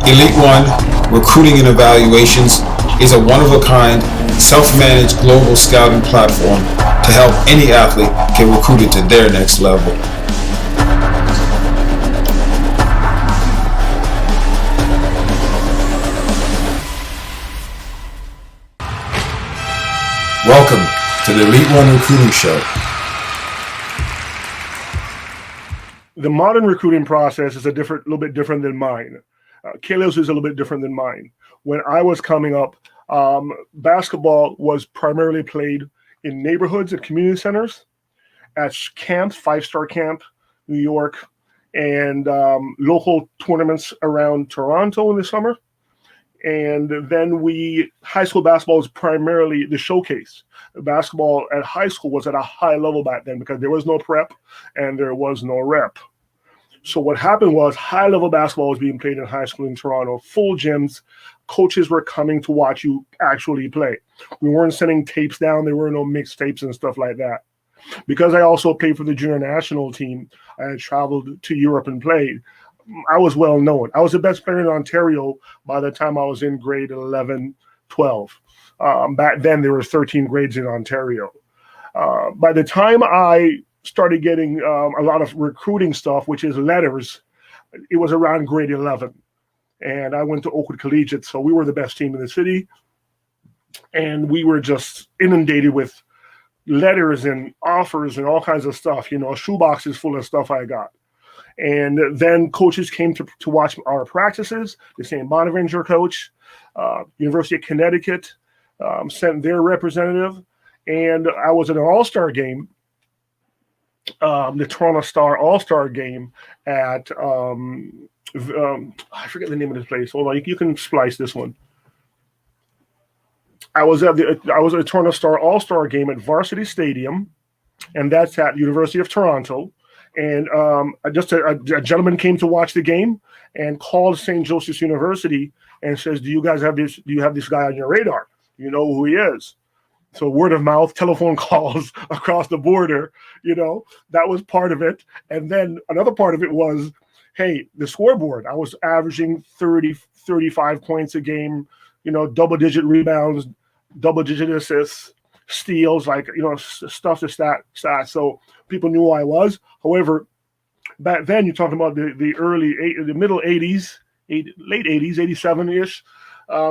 Elite One Recruiting and Evaluations is a one-of-a-kind, self-managed global scouting platform to help any athlete get recruited to their next level. Welcome to the Elite One Recruiting Show. The modern recruiting process is a little bit different than mine. Kayla's is a little bit different than mine. When I was coming up, basketball was primarily played in neighborhoods and community centers, at camps, 5-star camp, New York, and local tournaments around Toronto in the summer. And then high school basketball was primarily the showcase. Basketball at high school was at a high level back then because there was no prep and there was no rep. So what happened was high-level basketball was being played in high school in Toronto, full gyms. Coaches were coming to watch you actually play. We weren't sending tapes down. There were no mixed tapes and stuff like that. Because I also played for the junior national team, I had traveled to Europe and played. I was well known. I was the best player in Ontario by the time I was in grade 11, 12. Back then, there were 13 grades in Ontario. By the time I started getting a lot of recruiting stuff, which is letters, it was around grade 11. And I went to Oakwood Collegiate, so we were the best team in the city. And we were just inundated with letters and offers and all kinds of stuff, shoeboxes full of stuff I got. And then coaches came to watch our practices. The St. Bonaventure coach, University of Connecticut sent their representative. And I was at an all-star game, the Toronto Star All-Star game at, I forget the name of this place. Hold on, you can splice this one. I was at a Toronto Star All-Star game at Varsity Stadium, and that's at University of Toronto. And just a gentleman came to watch the game and called St. Joseph's University and says, Do you have this guy on your radar? You know who he is? So word of mouth, telephone calls across the border, that was part of it. And then another part of it was, hey, the scoreboard. I was averaging 30, 35 points a game, double-digit rebounds, double-digit assists, steals, stuff to stat. So people knew who I was. However, back then, you're talking about the middle 80s, late 80s, 87-ish,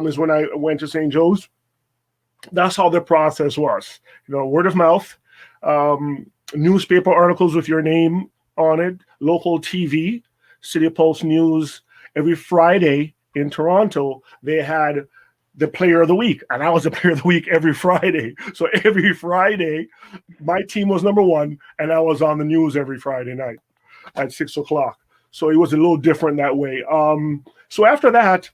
is when I went to St. Joe's. That's how the process was. Word of mouth, newspaper articles with your name on it, local TV, City Post News. Every Friday in Toronto, they had the player of the week, and I was the player of the week every Friday. So every Friday, my team was number one, and I was on the news every Friday night at 6:00. So it was a little different that way. So after that,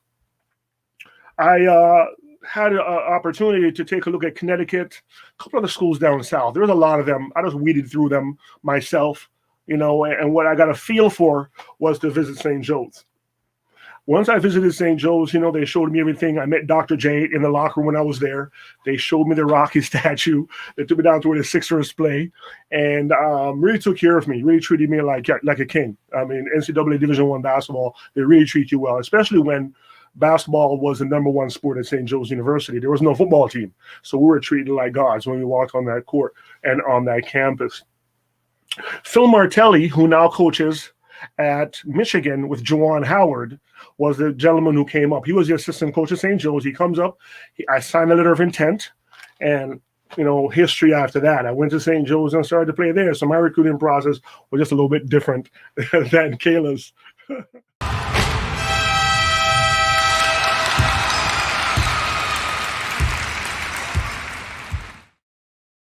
I had an opportunity to take a look at Connecticut, a couple of the schools down south. There was a lot of them. I just weeded through them myself, and what I got a feel for was to visit St. Joe's. Once I visited St. Joe's, they showed me everything. I met Dr. J in the locker room when I was there. They showed me the Rocky statue. They took me down to where the Sixers play and really took care of me, really treated me like a king. I mean, NCAA Division I basketball, they really treat you well, especially when basketball was the number one sport at St. Joe's University. There was no football team. So we were treated like gods when we walked on that court and on that campus. Phil Martelli, who now coaches at Michigan with Juwan Howard, was the gentleman who came up. He was the assistant coach at St. Joe's. He comes up. I signed a letter of intent, and history after that. I went to St. Joe's and started to play there. So my recruiting process was just a little bit different than Kayla's.